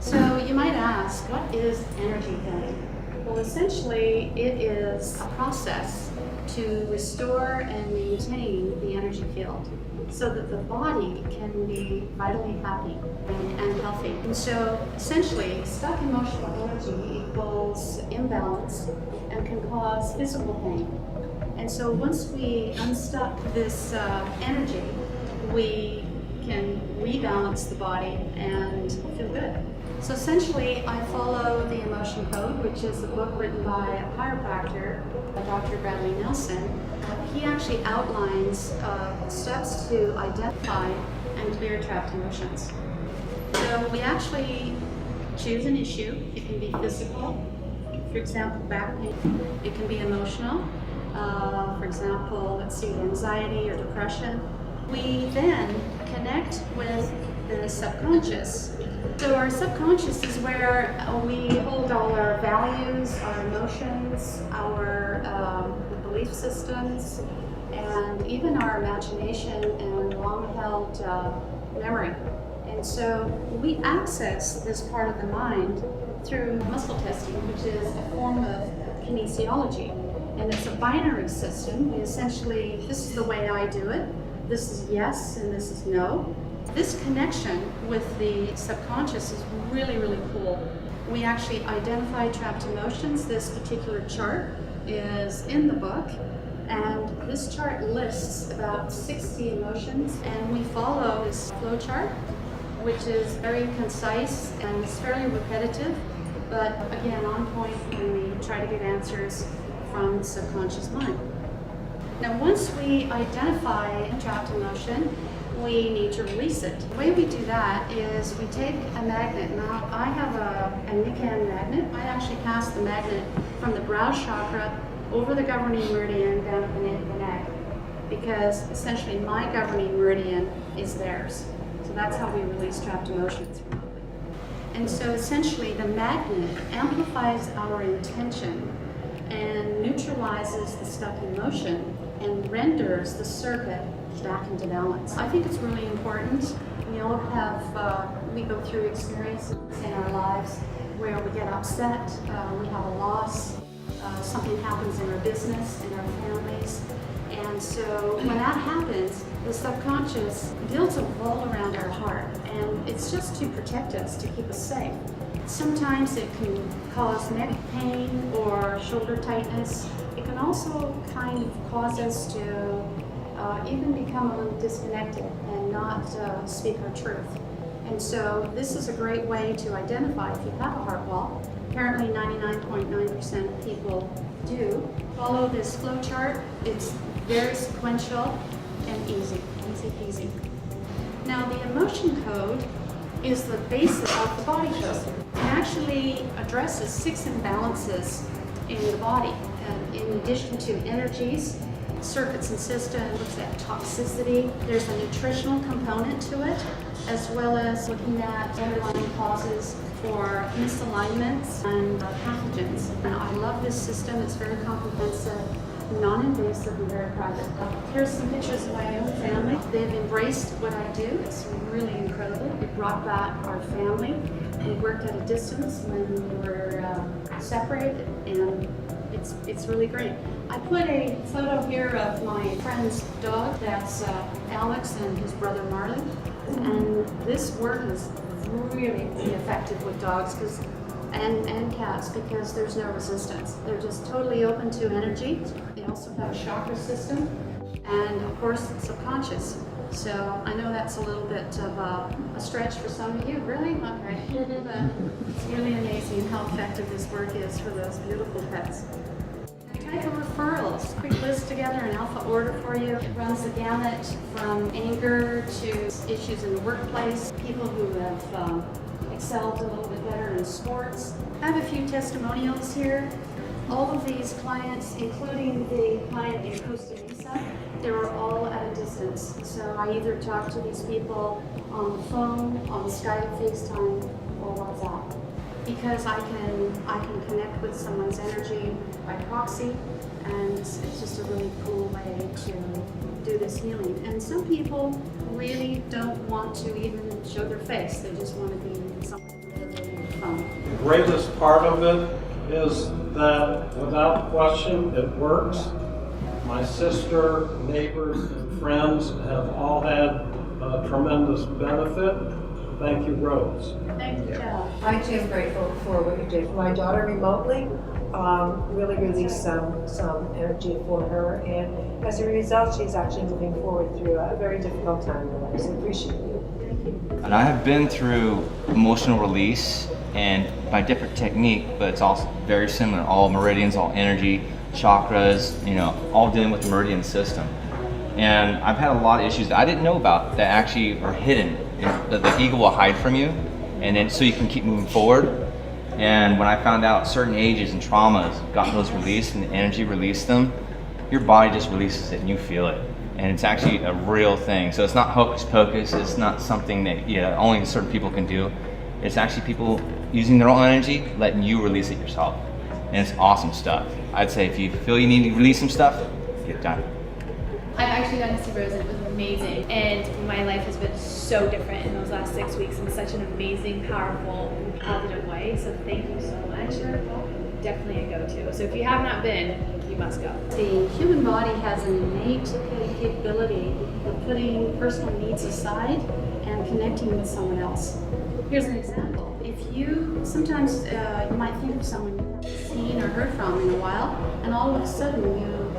So you might ask, what is energy healing? Well, essentially, it is a process to restore and maintain the energy field so that the body can be vitally happy and healthy. And so essentially, stuck emotional energy equals imbalance and can cause physical pain. And so once we unstuck this energy, we can rebalance the body and feel good. So essentially, I follow the emotion code, which is a book written by a chiropractor, Dr. Bradley Nelson. He actually outlines steps to identify and clear trapped emotions. So we actually choose an issue. It can be physical, for example, back pain. It can be emotional, for example, let's see, anxiety or depression. We then connect with the subconscious. So our subconscious is where we hold all our values, our emotions, our belief systems, and even our imagination and long-held memory. And so we access this part of the mind through muscle testing, which is a form of kinesiology. And it's a binary system. We essentially, this is the way I do it. This is yes and this is no. This connection with the subconscious is really, really cool. We actually identify trapped emotions. This particular chart is in the book, and this chart lists about 60 emotions, and we follow this flow chart, which is very concise and it's fairly repetitive, but again, on point when we try to get answers from the subconscious mind. Now, once we identify a trapped emotion, we need to release it. The way we do that is we take a magnet. Now, I have a Nikan magnet. I actually pass the magnet from the brow chakra over the governing meridian down at the nape of the neck, because essentially my governing meridian is theirs. So that's how we release trapped emotions remotely. And so essentially the magnet amplifies our intention and neutralizes the stuck emotion and renders the circuit back into balance. I think it's really important. We all have, we go through experiences in our lives where we get upset, we have a loss, something happens in our business, in our families. And so when that happens, the subconscious builds a wall around our heart, and it's just to protect us, to keep us safe. Sometimes it can cause neck pain or shoulder tightness. It can also kind of cause us to even become a little disconnected and not speak our truth. And so this is a great way to identify if you have a heart wall. Apparently 99.9% of people do. Follow this flow chart. It's very sequential and easy peasy. Now the emotion code is the basis of the body code. It actually addresses 6 imbalances in the body. And in addition to energies, circuits and systems, looks at toxicity. There's a nutritional component to it, as well as looking at underlying causes for misalignments and pathogens. And I love this system. It's very comprehensive, non-invasive, and very private. Here's some pictures of my own family. They've embraced what I do. It's really incredible. We brought back our family. We worked at a distance when we were separated, and it's really great. I put a photo here of my friend's dog. That's Alex and his brother Marley. And this work is really effective with dogs and cats because there's no resistance. They're just totally open to energy. They also have a chakra system and of course subconscious. So I know that's a little bit of a stretch for some of you. Really? Okay. But it's really amazing how effective this work is for those beautiful pets. Type of referrals. Quick list together an alpha order for you. It runs the gamut from anger to issues in the workplace, people who have excelled a little bit better in sports. I have a few testimonials here. All of these clients, including the client in Costa Mesa, they were all at a distance. So I either talk to these people on the phone, on Skype, FaceTime, or WhatsApp. Because I can connect with someone's energy by proxy, and it's just a really cool way to do this healing. And some people really don't want to even show their face. They just want to be something really phone. The greatest part of it is that without question it works. My sister, neighbors, and friends have all had a tremendous benefit. Thank you, Rose. Thank you, Joe. I too am grateful for what you did for my daughter remotely. Really released some energy for her, and as a result, she's actually moving forward through a very difficult time in her life. So I appreciate you. And I have been through emotional release, and by different technique, but it's all very similar. All meridians, all energy, chakras, all dealing with the meridian system. And I've had a lot of issues that I didn't know about that actually are hidden, that the ego will hide from you, and then so you can keep moving forward. And when I found out certain ages and traumas got those released and the energy released them, your body just releases it and you feel it. And it's actually a real thing. So it's not hocus pocus, it's not something that only certain people can do. It's actually people using their own energy, letting you release it yourself. And it's awesome stuff. I'd say if you feel you need to release some stuff, get it done. I've actually gotten to see Rose and it was amazing, and my life has been so different in those last 6 weeks in such an amazing, powerful, positive way. So thank you so much. Definitely a go-to. So if you have not been, you must go. The human body has an innate capability of putting personal needs aside and connecting with someone else. Here's an example. If you sometimes you might think of someone you haven't seen or heard from in a while, and all of a sudden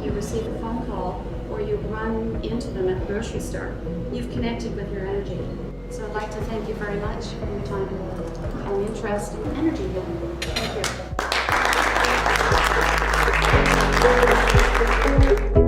you receive a phone call or you run into them at the grocery store. You've connected with your energy. So I'd like to thank you very much for your time and interest in energy healing. Thank you.